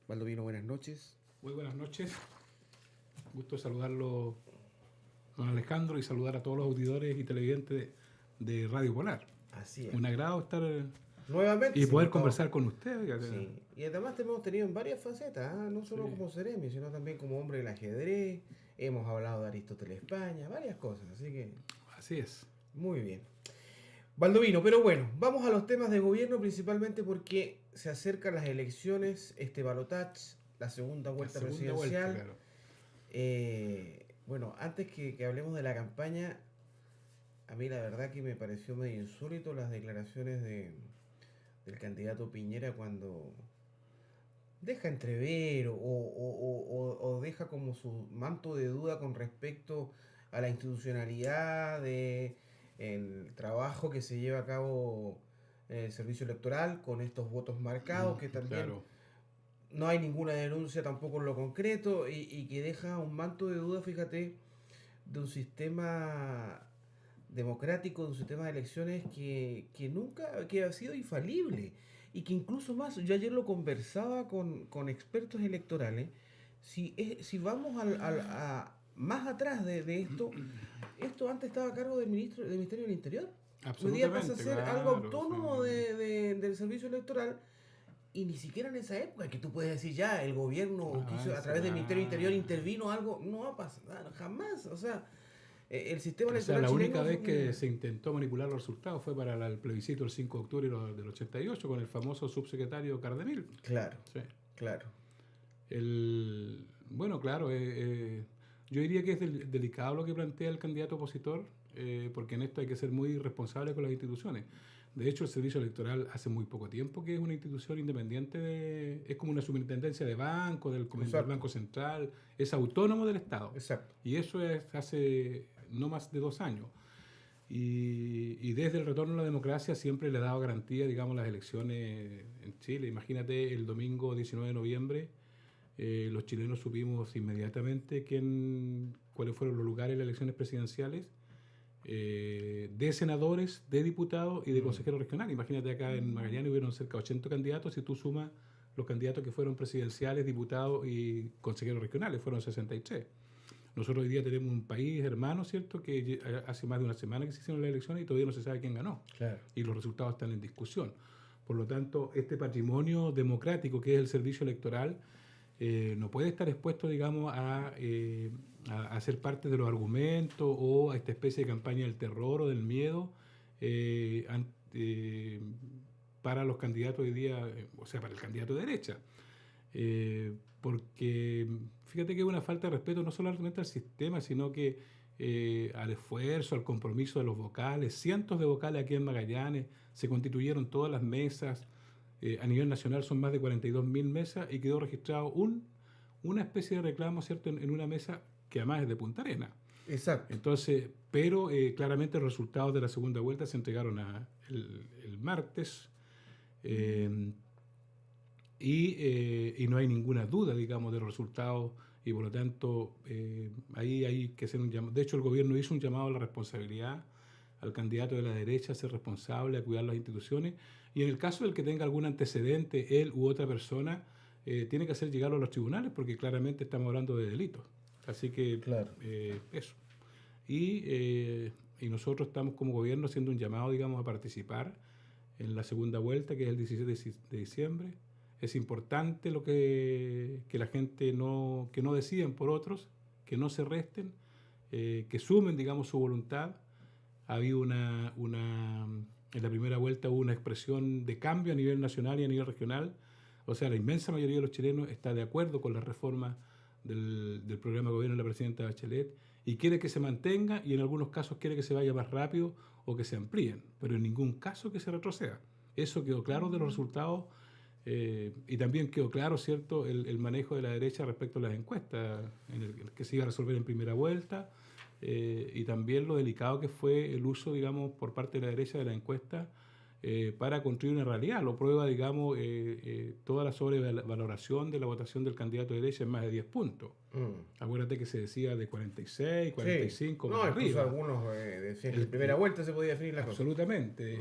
Baldovino, buenas noches. Muy buenas noches. Gusto saludarlo, don Alejandro, y saludar a todos los auditores y televidentes de Radio Polar. Así es. Un agrado estar Nuevamente, y sí, hemos poder estado. conversar con usted. Sí. Y además te hemos tenido en varias facetas, ¿ah? No solo Sí, como Ceremi, sino también como hombre del ajedrez. Hemos hablado de Aristóteles España, varias cosas, así que así es. muy bien. Baldovino, pero bueno, vamos a los temas de gobierno principalmente porque se acercan las elecciones, este balotage, la segunda La vuelta segunda vuelta, presidencial. claro. Bueno, antes que hablemos de la campaña, a mí la verdad que me pareció medio insólito las declaraciones del candidato Piñera cuando deja entrever o deja como su manto de duda con respecto a la institucionalidad de el trabajo que se lleva a cabo en el servicio electoral con estos votos marcados, que también Claro. no hay ninguna denuncia tampoco en lo concreto y que deja un manto de duda, fíjate, de un sistema democrático, de un sistema de elecciones que nunca, que ha sido infalible y que incluso más, yo ayer lo conversaba con expertos electorales, si vamos más atrás de esto antes estaba a cargo del Ministerio del Interior. Hoy día pasa a Absolutamente, ser algo claro. autónomo del servicio electoral y ni siquiera en esa época que tú puedes decir ya el Un gobierno quiso a avance, través del Ministerio del Interior claro. intervino algo, no va a pasar jamás. O sea, el sistema O sea, electoral la única chileno vez que fue... se intentó manipular los resultados fue para el plebiscito del 5 de octubre del 88 con el famoso subsecretario Cardemil. Claro, Sí. claro. Bueno, claro, yo diría que es delicado lo que plantea el candidato opositor, porque en esto hay que ser muy responsable con las instituciones. De hecho, el Servicio Electoral hace muy poco tiempo que es una institución independiente, es como una superintendencia de banco, del Exacto, Banco Central, es autónomo del Estado. exacto. Y eso es hace no más de 2 años. Y desde el retorno a la democracia siempre le ha dado garantía, digamos, las elecciones en Chile. Imagínate el domingo 19 de noviembre, los chilenos supimos inmediatamente cuáles fueron los lugares en las elecciones presidenciales, de senadores, de diputados y de Mm, consejeros regionales. Imagínate acá en Magallanes hubieron cerca de 80 candidatos, y tú sumas los candidatos que fueron presidenciales, diputados y consejeros regionales, fueron 63. Nosotros hoy día tenemos un país hermano, ¿cierto?, que hace más de una semana que se hicieron las elecciones y todavía no se sabe quién ganó. claro. Y los resultados están en discusión. Por lo tanto, este patrimonio democrático que es el servicio electoral no puede estar expuesto, digamos, a ser parte de los argumentos o a esta especie de campaña del terror o del miedo para los candidatos hoy día, o sea, para el candidato de derecha. Porque fíjate que es una falta de respeto no solamente al sistema, sino que al esfuerzo, al compromiso de los vocales. Cientos de vocales aquí en Magallanes, se constituyeron todas las mesas. A nivel nacional son más de 42.000 mesas y quedó registrado una especie de reclamo, ¿cierto?, en una mesa que además es de Punta Arenas. Exacto. Entonces, pero claramente los resultados de la segunda vuelta se entregaron el martes. eh, y no hay ninguna duda, digamos, de los resultados, y por lo tanto ahí hay que hacer un llamado. De hecho, el gobierno hizo un llamado a la responsabilidad al candidato de la derecha, a ser responsable, a cuidar las instituciones, y en el caso del que tenga algún antecedente, él u otra persona, tiene que hacer llegarlo a los tribunales, porque claramente estamos hablando de delitos. Así que Claro. eso. Y nosotros estamos como gobierno haciendo un llamado, digamos, a participar en la segunda vuelta, que es el 17 de diciembre. Es importante que la gente que no decidan por otros, que no se resten, que sumen, digamos, su voluntad. Ha habido en la primera vuelta hubo una expresión de cambio a nivel nacional y a nivel regional. O sea, la inmensa mayoría de los chilenos está de acuerdo con la reforma del programa de gobierno de la presidenta Bachelet y quiere que se mantenga, y en algunos casos quiere que se vaya más rápido o que se amplíen, pero en ningún caso que se retroceda. Eso quedó claro de los resultados, y también quedó claro, ¿cierto?, el manejo de la derecha respecto a las encuestas, en el que se iba a resolver en primera vuelta, y también lo delicado que fue el uso, digamos, por parte de la derecha de la encuesta, para construir una realidad. Lo prueba, digamos, toda la sobrevaloración de la votación del candidato de derecha en más de 10 puntos. Acuérdate que se decía de 46, 45 sí. para No, incluso arriba. algunos decían que en primera vuelta se podía definir la cosa. Absolutamente.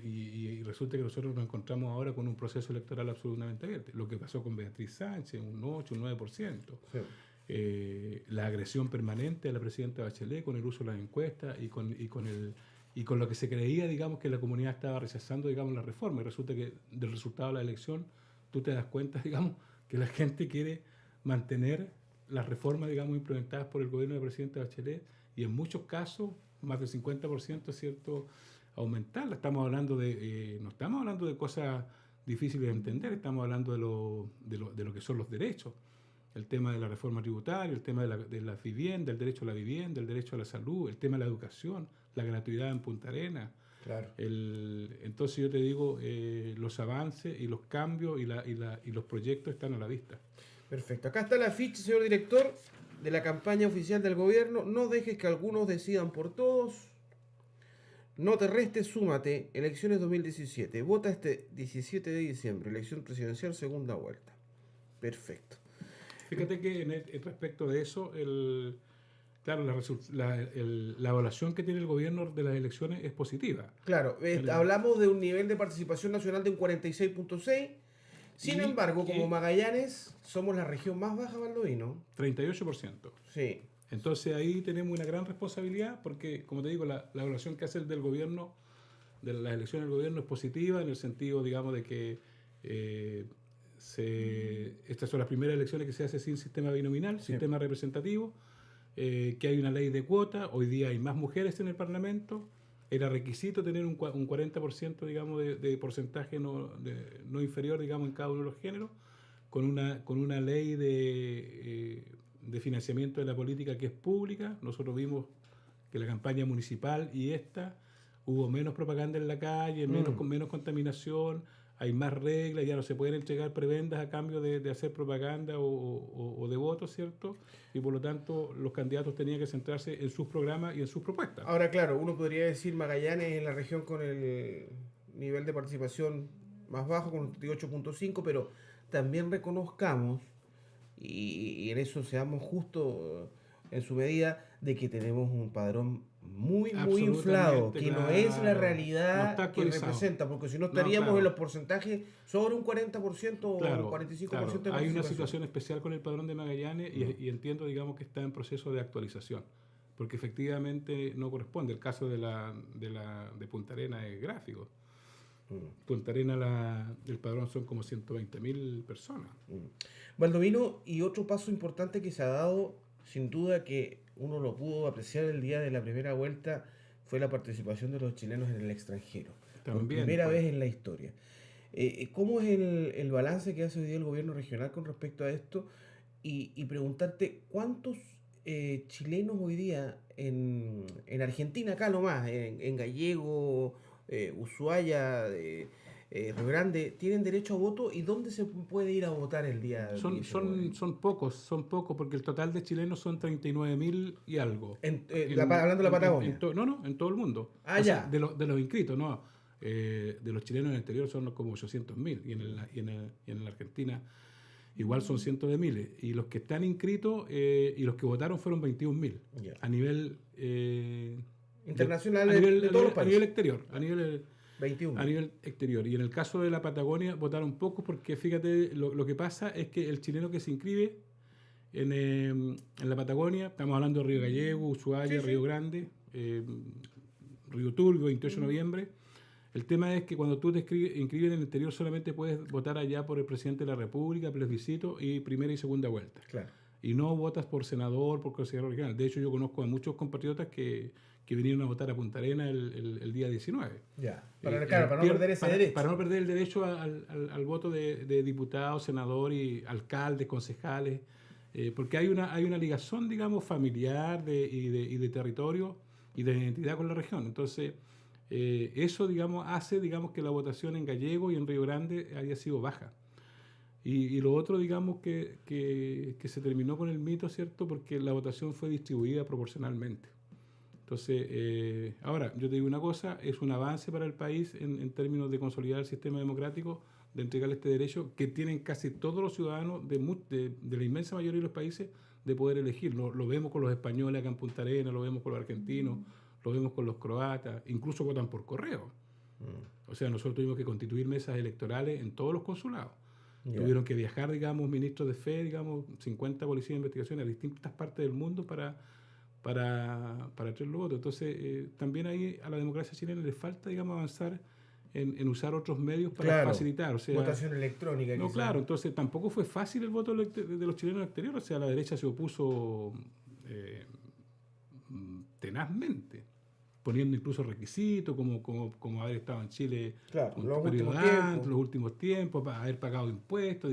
Y resulta que nosotros nos encontramos ahora con un proceso electoral absolutamente abierto. Lo que pasó con Beatriz Sánchez, un 8, un 9%. Sí. La agresión permanente a la presidenta Bachelet con el uso de las encuestas y con lo que se creía, digamos, que la comunidad estaba rechazando, digamos, la reforma. Y resulta que del resultado de la elección tú te das cuenta, digamos, que la gente quiere mantener las reformas, digamos, implementadas por el gobierno de la presidenta Bachelet y en muchos casos, más del 50%, ¿cierto?, aumentarla. Estamos hablando no estamos hablando de cosas difíciles de entender, estamos hablando de lo que son los derechos. El tema de la reforma tributaria, el tema de la vivienda, el derecho a la vivienda, el derecho a la salud, el tema de la educación, la gratuidad en Punta Arenas. Claro. Entonces yo te digo, los avances y los cambios y los proyectos están a la vista. Perfecto. Acá está la ficha, señor director, de la campaña oficial del gobierno. No dejes que algunos decidan por todos. No te restes, súmate. Elecciones 2017. Vota este 17 de diciembre. Elección presidencial, segunda vuelta. Perfecto. Fíjate que respecto de eso, claro, la evaluación que tiene el gobierno de las elecciones es positiva. Claro, hablamos de un nivel de participación nacional de un 46.6. Sin embargo, como Magallanes, somos la región más baja, Baldovino. 38%. Sí. Entonces ahí tenemos una gran responsabilidad porque, como te digo, la evaluación que hace el del gobierno, de las elecciones del gobierno, es positiva en el sentido, digamos, de que estas son las primeras elecciones que se hace sin sistema binominal, sí, sistema representativo, que hay una ley de cuota. Hoy día hay más mujeres en el Parlamento. Era requisito tener un 40%, digamos, de porcentaje no inferior, digamos, en cada uno de los géneros, con una ley de financiamiento de la política que es pública. Nosotros vimos que la campaña municipal y hubo menos propaganda en la calle, menos contaminación, hay más reglas, ya no se pueden entregar prebendas a cambio de hacer propaganda o de votos, ¿cierto? Y por lo tanto los candidatos tenían que centrarse en sus programas y en sus propuestas. Ahora, claro, uno podría decir Magallanes es la región con el nivel de participación más bajo, con 38.5, pero también reconozcamos, y en eso seamos justos en su medida, de que tenemos un padrón muy inflado, que claro, no es la realidad no que representa, porque si no estaríamos en los porcentajes sobre un 40% claro, o 45% claro. de Hay una situación especial con el padrón de Magallanes y entiendo, digamos, que está en proceso de actualización, porque efectivamente no corresponde. El caso de Punta Arenas es gráfico. Punta Arenas, el padrón son como 120.000 personas. Baldovino, y otro paso importante que se ha dado, sin duda que uno lo pudo apreciar el día de la primera vuelta, fue la participación de los chilenos en el extranjero. También, por primera vez en la historia. ¿Cómo es el balance que hace hoy día el gobierno regional con respecto a esto? Y preguntarte, ¿cuántos chilenos hoy día en Argentina, acá nomás, en Gallego, Ushuaia, Río Grande, tienen derecho a voto y dónde se puede ir a votar el día de hoy? Son pocos, porque el total de chilenos son 39.000 y algo. Hablando de la Patagonia. En todo el mundo. Ah, ya. De los inscritos, no. De los chilenos en el exterior son como 800.000 y en la Argentina igual son cientos de miles. Y los que están inscritos y los que votaron fueron 21.000 a nivel internacional, de todos los países. A nivel exterior. 21. A nivel exterior. Y en el caso de la Patagonia votaron pocos porque fíjate, lo que pasa es que el chileno que se inscribe en la Patagonia, estamos hablando de Río Gallego, Ushuaia, Río Grande, Río Turbio, 28 de noviembre. El tema es que cuando tú te inscribes en el exterior solamente puedes votar allá por el presidente de la República, plebiscito y primera y segunda vuelta. Claro. Y no votas por senador, por consejero regional. De hecho, yo conozco a muchos compatriotas que vinieron a votar a Punta Arenas el día 19. Ya, para no perder ese derecho. Para no perder el derecho al voto de diputados, senador y alcaldes, concejales, porque hay una ligación, digamos, familiar y de territorio y de identidad con la región. Entonces, eso, digamos, hace, digamos, que la votación en Gallego y en Río Grande haya sido baja. Y lo otro, digamos, que se terminó con el mito, ¿cierto? Porque la votación fue distribuida proporcionalmente. Entonces, ahora, yo te digo una cosa, es un avance para el país en términos de consolidar el sistema democrático, de entregarle este derecho que tienen casi todos los ciudadanos de la inmensa mayoría de los países de poder elegir. Lo vemos con los españoles acá en Punta Arenas, lo vemos con los argentinos, lo vemos con los croatas, incluso votan por correo. O sea, nosotros tuvimos que constituir mesas electorales en todos los consulados. Ya. Tuvieron que viajar, digamos, ministros de fe, digamos, 50 policías de investigación a distintas partes del mundo para traer los votos. Entonces, también ahí a la democracia chilena le falta, digamos, avanzar en usar otros medios para facilitar. O sea, votación electrónica. No, quizás. claro, entonces tampoco fue fácil el voto de los chilenos al exterior. O sea, la derecha se opuso tenazmente, poniendo incluso requisitos como haber estado en Chile un periodo antes, los últimos tiempos, para haber pagado impuestos,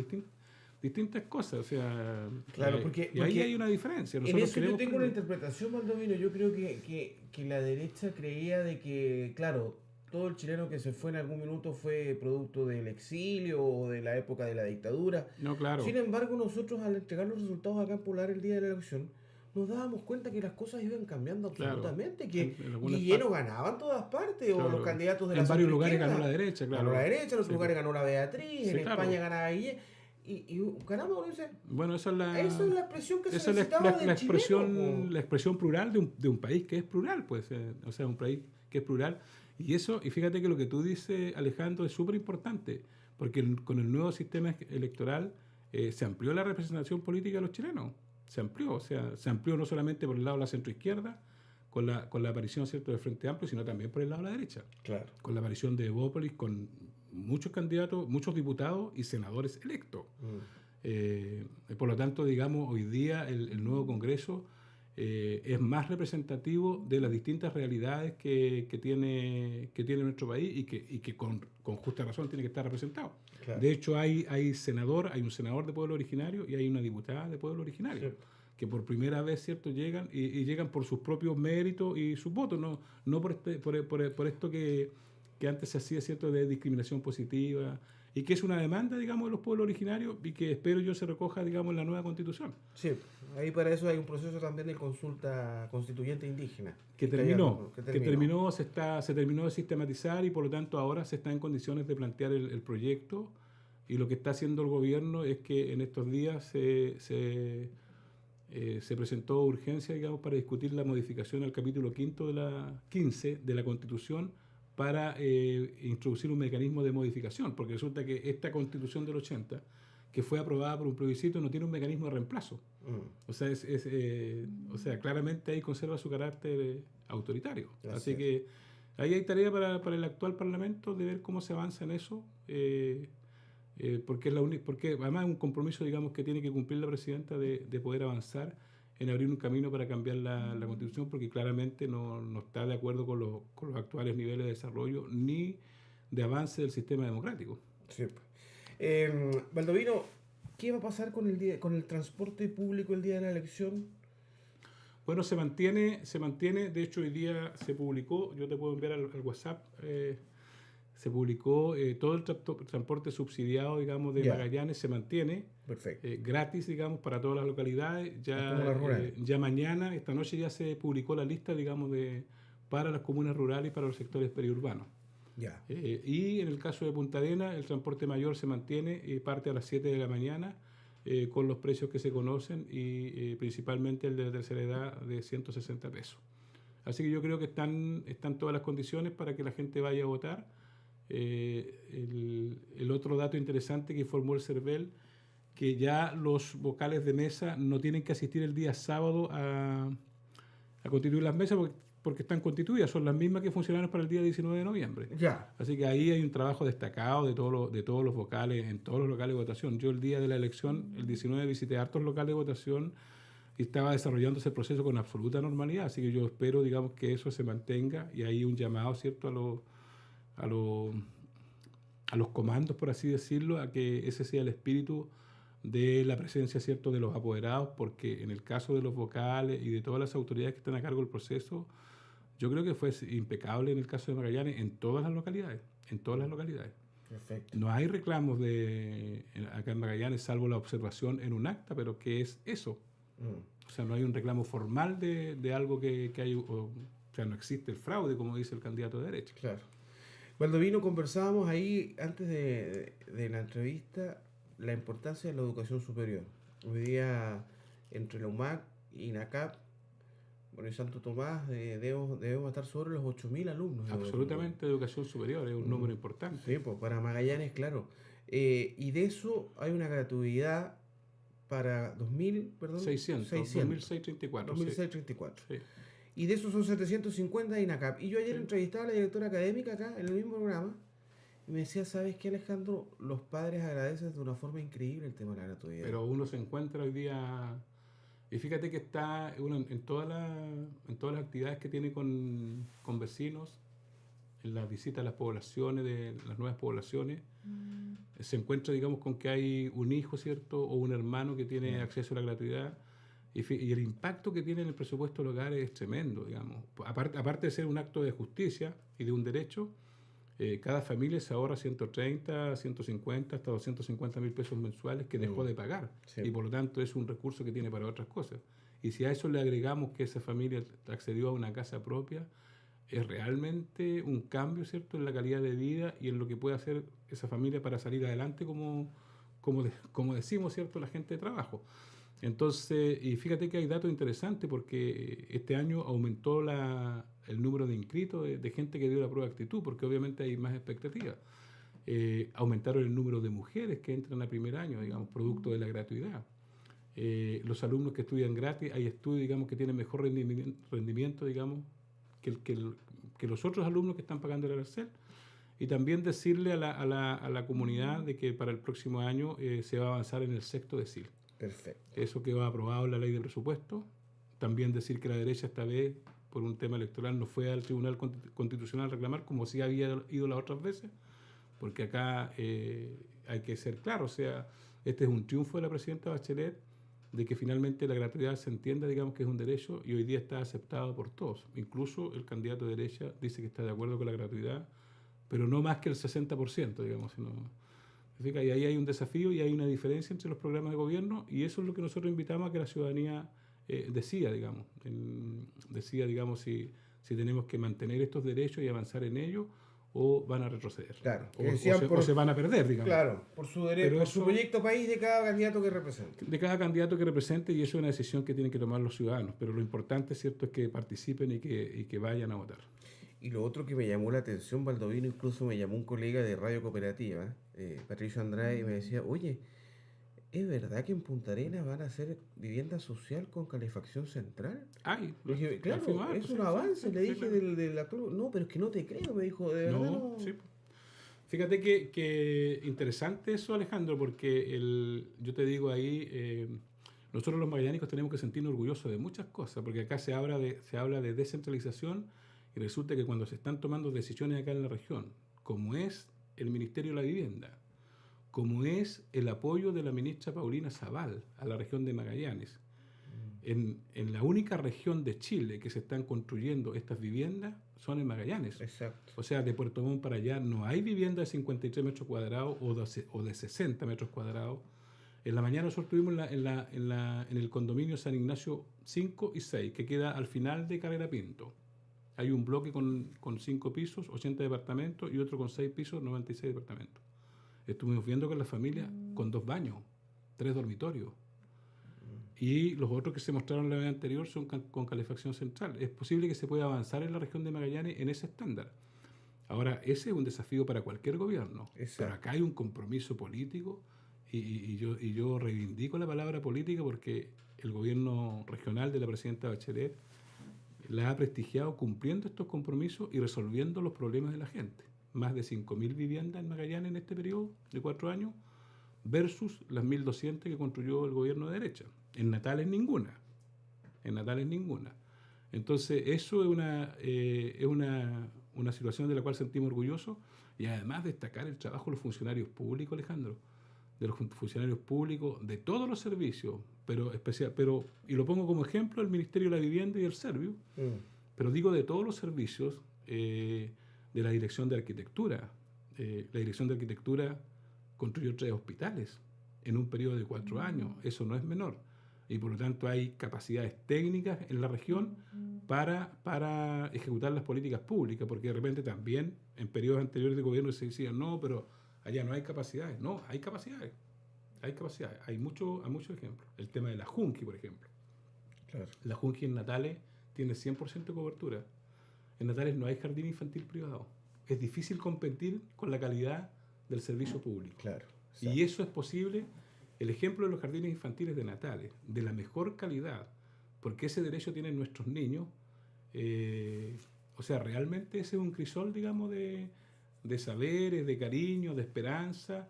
distintas cosas. O sea, claro, porque ahí hay una diferencia. En eso yo tengo una interpretación, Baldovino. Yo creo que la derecha creía de que, claro, todo el chileno que se fue en algún minuto fue producto del exilio o de la época de la dictadura. No, claro. Sin embargo, nosotros al entregar los resultados acá en Polar el día de la elección, nos dábamos cuenta que las cosas iban cambiando absolutamente, que Guilleno ganaba en todas partes, o los candidatos de la en varios lugares ganó la derecha, claro. Ganó la derecha, en otros lugares ganó la Beatriz, en España ganaba Guilleno. Y ganamos, ¿no? Bueno, esa es la expresión que se necesitaba del chileno, la expresión plural de un país que es plural, pues, o sea, un país que es plural. Y fíjate que lo que tú dices, Alejandro, es súper importante, porque con el nuevo sistema electoral se amplió la representación política de los chilenos. Se amplió, o sea, se amplió no solamente por el lado de la centroizquierda, con la aparición, ¿cierto?, del Frente Amplio, sino también por el lado de la derecha. Claro. Con la aparición de Evópolis, con muchos candidatos, muchos diputados y senadores electos. Por lo tanto, digamos, hoy día el nuevo Congreso es más representativo de las distintas realidades que tiene nuestro país y que con justa razón tiene que estar representado. Claro. De hecho, hay un senador de pueblo originario y hay una diputada de pueblo originario. Sí. Que por primera vez, ¿cierto?, llegan y llegan por sus propios méritos y sus votos, no por esto que antes se hacía, ¿cierto?, de discriminación positiva, y que es una demanda, digamos, de los pueblos originarios y que espero yo se recoja, digamos, en la nueva Constitución. Sí, ahí para eso hay un proceso también de consulta constituyente indígena. Se terminó de sistematizar y por lo tanto ahora se está en condiciones de plantear el proyecto, y lo que está haciendo el gobierno es que en estos días se presentó urgencia, digamos, para discutir la modificación al capítulo 15 de la Constitución, para introducir un mecanismo de modificación, porque resulta que esta Constitución del 80, que fue aprobada por un plebiscito, no tiene un mecanismo de reemplazo. O sea, claramente ahí conserva su carácter autoritario. Gracias. Así que ahí hay tarea para el actual Parlamento de ver cómo se avanza en eso, porque además es un compromiso, digamos, que tiene que cumplir la presidenta de poder avanzar en abrir un camino para cambiar la Constitución, porque claramente no está de acuerdo con los actuales niveles de desarrollo ni de avance del sistema democrático. Sí. Baldovino, ¿qué va a pasar con el transporte público el día de la elección? Bueno, se mantiene, de hecho hoy día se publicó, yo te puedo enviar al WhatsApp, se publicó todo el transporte subsidiado, digamos, de Magallanes se mantiene. Perfecto. Gratis, digamos, para todas las localidades. Ya mañana, esta noche ya se publicó la lista, digamos, para las comunas rurales y para los sectores periurbanos. Ya. Y en el caso de Punta Arenas, el transporte mayor se mantiene y parte a las 7 de la mañana con los precios que se conocen y principalmente el de la tercera edad de 160 pesos. Así que yo creo que están todas las condiciones para que la gente vaya a votar. El otro dato interesante que informó el CERVEL, que ya los vocales de mesa no tienen que asistir el día sábado a constituir las mesas porque están constituidas, son las mismas que funcionaron para el día 19 de noviembre. Ya. Así que ahí hay un trabajo destacado de todos los vocales, en todos los locales de votación. Yo el día de la elección, el 19, visité hartos locales de votación y estaba desarrollándose el proceso con absoluta normalidad, así que yo espero, digamos, que eso se mantenga, y hay un llamado, ¿cierto?, a los comandos, por así decirlo, a que ese sea el espíritu de la presencia, ¿cierto?, de los apoderados, porque en el caso de los vocales y de todas las autoridades que están a cargo del proceso, yo creo que fue impecable en el caso de Magallanes, en todas las localidades. Perfecto. No hay reclamos acá en Magallanes, salvo la observación en un acta, pero ¿qué es eso? O sea, no hay un reclamo formal de algo que hay O sea, no existe el fraude, como dice el candidato de derecha. Claro. Baldovino, conversábamos ahí antes de la entrevista la importancia de la educación superior. Hoy día, entre la UMAC y NACAP, bueno, y Santo Tomás, debemos estar sobre los 8.000 alumnos. Absolutamente, educación superior es un número importante. Sí, pues para Magallanes, claro. Y de eso hay una gratuidad para 2634. 2634. Sí. Y de esos son 750 de INACAP. Y yo ayer entrevistaba a la directora académica acá, en el mismo programa, y me decía, ¿sabes qué, Alejandro? Los padres agradecen de una forma increíble el tema de la gratuidad. Pero uno se encuentra hoy día, y fíjate que está uno en todas las actividades que tiene con vecinos, en las visitas a las poblaciones, de las nuevas poblaciones, se encuentra, digamos, con que hay un hijo, ¿cierto? O un hermano que tiene acceso a la gratuidad. Y el impacto que tiene en el presupuesto local es tremendo, digamos. Aparte de ser un acto de justicia y de un derecho, cada familia se ahorra 130, 150, hasta 250.000 pesos mensuales que dejó de pagar. Sí. Y por lo tanto es un recurso que tiene para otras cosas. Y si a eso le agregamos que esa familia accedió a una casa propia, es realmente un cambio, ¿cierto?, en la calidad de vida y en lo que puede hacer esa familia para salir adelante, como decimos, ¿cierto?, la gente de trabajo. Entonces, y fíjate que hay datos interesantes porque este año aumentó el número de inscritos de gente que dio la prueba de actitud, porque obviamente hay más expectativas. Aumentaron el número de mujeres que entran a primer año, digamos, producto de la gratuidad. Los alumnos que estudian gratis, hay estudios, digamos, que tienen mejor rendimiento, digamos, que los otros alumnos que están pagando el arancel. Y también decirle a la comunidad de que para el próximo año se va a avanzar en el sexto decil. Perfecto. Eso quedó aprobado en la ley de presupuesto. También decir que la derecha esta vez, por un tema electoral, no fue al Tribunal Constitucional a reclamar, como sí había ido las otras veces, porque acá hay que ser claro, o sea, este es un triunfo de la presidenta Bachelet, de que finalmente la gratuidad se entienda, digamos, que es un derecho y hoy día está aceptado por todos. Incluso el candidato de derecha dice que está de acuerdo con la gratuidad, pero no más que el 60%, digamos, sino... Y ahí hay un desafío y hay una diferencia entre los programas de gobierno y eso es lo que nosotros invitamos a que la ciudadanía decida, digamos, si tenemos que mantener estos derechos y avanzar en ellos o van a retroceder. Claro. O se van a perder, digamos. Claro, por su derecho, por su proyecto país de cada candidato que represente. De cada candidato que represente y eso es una decisión que tienen que tomar los ciudadanos. Pero lo importante, ¿cierto?, es que participen y que vayan a votar. Y lo otro que me llamó la atención, Baldovino, incluso me llamó un colega de Radio Cooperativa, Patricio Andrade, y me decía, oye, ¿es verdad que en Punta Arenas van a hacer vivienda social con calefacción central? Ay, Le dije, claro, es un avance, le dije del actual. No, pero es que no te creo, me dijo, de verdad. No. Sí. Fíjate que interesante eso, Alejandro, porque yo te digo ahí, nosotros los magallánicos tenemos que sentirnos orgullosos de muchas cosas, porque acá se habla de descentralización y resulta que cuando se están tomando decisiones acá en la región, como es el Ministerio de la Vivienda, como es el apoyo de la ministra Paulina Zabal a la región de Magallanes, en la única región de Chile que se están construyendo estas viviendas son en Magallanes. Exacto. O sea, de Puerto Montt para allá no hay vivienda de 53 metros cuadrados o de 60 metros cuadrados. En la mañana nosotros estuvimos en el condominio San Ignacio 5 y 6, que queda al final de Carrera Pinto. Hay un bloque con 5 pisos, 80 departamentos, y otro con 6 pisos, 96 departamentos. Estuvimos viendo con las familias con 2 baños, 3 dormitorios. Y los otros que se mostraron la vez anterior son con calefacción central. Es posible que se pueda avanzar en la región de Magallanes en ese estándar. Ahora, ese es un desafío para cualquier gobierno. Exacto. Pero acá hay un compromiso político y yo reivindico la palabra política porque el gobierno regional de la presidenta Bachelet la ha prestigiado cumpliendo estos compromisos y resolviendo los problemas de la gente. Más de 5.000 viviendas en Magallanes en este periodo de 4 años versus las 1.200 que construyó el gobierno de derecha. En Natales ninguna. Entonces eso es una situación de la cual sentimos orgullosos y además destacar el trabajo de los funcionarios públicos, Alejandro, de los funcionarios públicos de todos los servicios, y lo pongo como ejemplo el Ministerio de la Vivienda y el Servio, pero digo de todos los servicios, de la Dirección de Arquitectura. La Dirección de Arquitectura construyó 3 hospitales en un periodo de 4 años, eso no es menor. y por lo tanto hay capacidades técnicas en la región para ejecutar las políticas públicas, porque de repente también en periodos anteriores de gobierno se decía, no, pero allá no hay capacidades. No, hay capacidades. Hay capacidades. Hay muchos ejemplos. El tema de la Junqui, por ejemplo. Claro. La Junqui en Natales tiene 100% de cobertura. En Natales no hay jardín infantil privado. Es difícil competir con la calidad del servicio público. Claro. Y eso es posible. El ejemplo de los jardines infantiles de Natales, de la mejor calidad, porque ese derecho tienen nuestros niños. O sea, realmente ese es un crisol, digamos, de saberes, de cariño, de esperanza.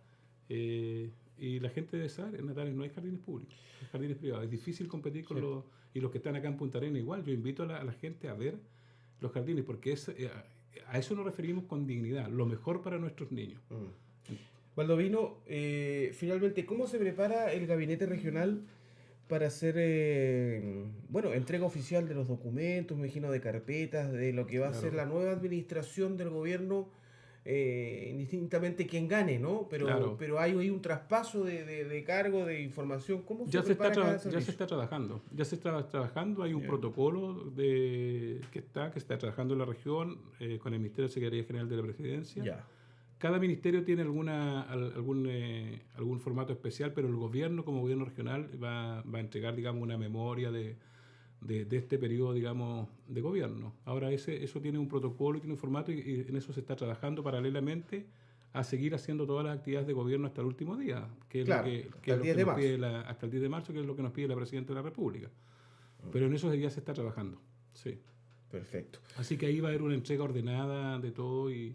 Y la gente debe saber, en Natales no hay jardines públicos, hay jardines privados. Es difícil competir con los... Y los que están acá en Punta Arenas igual. Yo invito a la gente a ver los jardines, porque a eso nos referimos con dignidad, lo mejor para nuestros niños. Baldovino, finalmente, ¿cómo se prepara el gabinete regional para hacer, entrega oficial de los documentos, me imagino, de carpetas, de lo que va a ser la nueva administración del gobierno, indistintamente quien gane, ¿no? Pero hay ahí un traspaso de cargo, de información. ¿Cómo se prepara cada servicio? Ya se está trabajando, hay un protocolo que está trabajando en la región con el Ministerio de Secretaría General de la Presidencia. Cada ministerio tiene algún formato especial, pero el gobierno, como gobierno regional, va a entregar, digamos, una memoria de este periodo, digamos, de gobierno. Ahora eso tiene un protocolo y tiene un formato y en eso se está trabajando paralelamente a seguir haciendo todas las actividades de gobierno hasta el último día, que es hasta el 10 de marzo. Hasta el 10 de marzo, que es lo que nos pide la Presidenta de la República. Pero en eso ya se está trabajando, sí. Perfecto. Así que ahí va a haber una entrega ordenada de todo y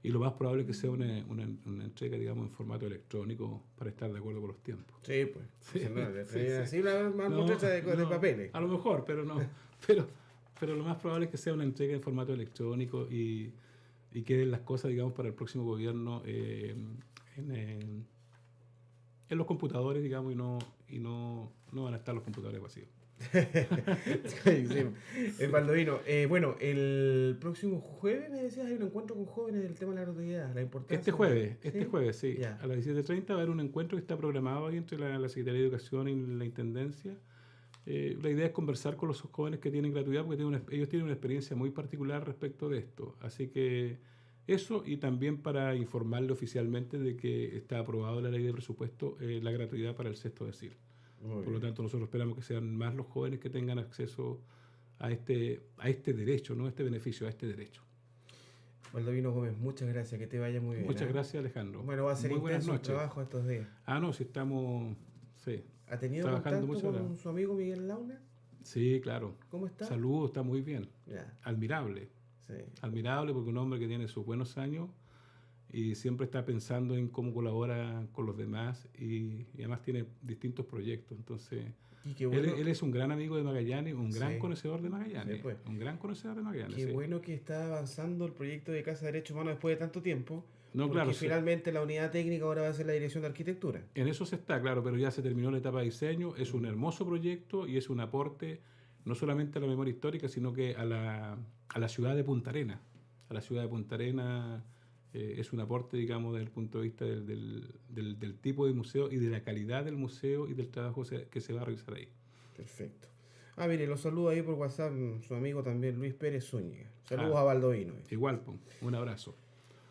lo más probable es que sea una entrega, digamos, en formato electrónico para estar de acuerdo con los tiempos. Sí, pues. Así una muchacha de papeles. A lo mejor, pero no. Pero lo más probable es que sea una entrega en formato electrónico y queden las cosas, digamos, para el próximo gobierno en los computadores, digamos, y no van a estar los computadores vacíos. Baldovino, el próximo jueves me decías hay un encuentro con jóvenes del tema de la gratuidad, la importancia. Este jueves, sí. Ya. A las 17:30 va a haber un encuentro que está programado ahí entre la Secretaría de Educación y la Intendencia. La idea es conversar con los jóvenes que tienen gratuidad porque ellos tienen una experiencia muy particular respecto de esto. Así que eso, y también para informarle oficialmente de que está aprobado la ley de presupuesto, la gratuidad para el sexto de asilo. Por lo tanto, nosotros esperamos que sean más los jóvenes que tengan acceso a este derecho, no a este beneficio, a este derecho. Baldovino Gómez, muchas gracias, que te vaya muy bien. Muchas gracias, Alejandro. Bueno, va a ser intenso el trabajo estos días. No, si estamos ¿Ha tenido contacto con su amigo Miguel Launa? Sí, claro. ¿Cómo está? Saludos, está muy bien. Admirable. Sí. Admirable porque un hombre que tiene sus buenos años y siempre está pensando en cómo colabora con los demás y además tiene distintos proyectos. Entonces, él es un gran amigo de Magallanes, un gran conocedor de Magallanes. Sí, pues. Un gran conocedor de Magallanes. Qué bueno que está avanzando el proyecto de Casa de Derechos Humanos después de tanto tiempo. No, porque finalmente la unidad técnica ahora va a ser la dirección de arquitectura. En eso se está, claro, pero ya se terminó la etapa de diseño. Es un hermoso proyecto y es un aporte no solamente a la memoria histórica, sino que a la ciudad de Punta Arenas. A la ciudad de Punta Arenas es un aporte, digamos, desde el punto de vista del tipo de museo y de la calidad del museo y del trabajo que se va a realizar ahí. Perfecto. Mire, los saludo ahí por WhatsApp su amigo también, Luis Pérez Zúñiga. Saludos a Baldovino. Igual, un abrazo.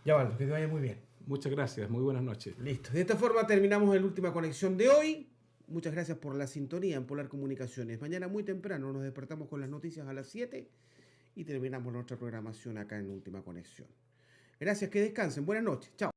Ya, Baldo, que te vaya muy bien. Muchas gracias, muy buenas noches. Listo. De esta forma terminamos la última conexión de hoy. Muchas gracias por la sintonía en Polar Comunicaciones. Mañana muy temprano nos despertamos con las noticias a las 7 y terminamos nuestra programación acá en Última Conexión. Gracias, que descansen. Buenas noches. Chao.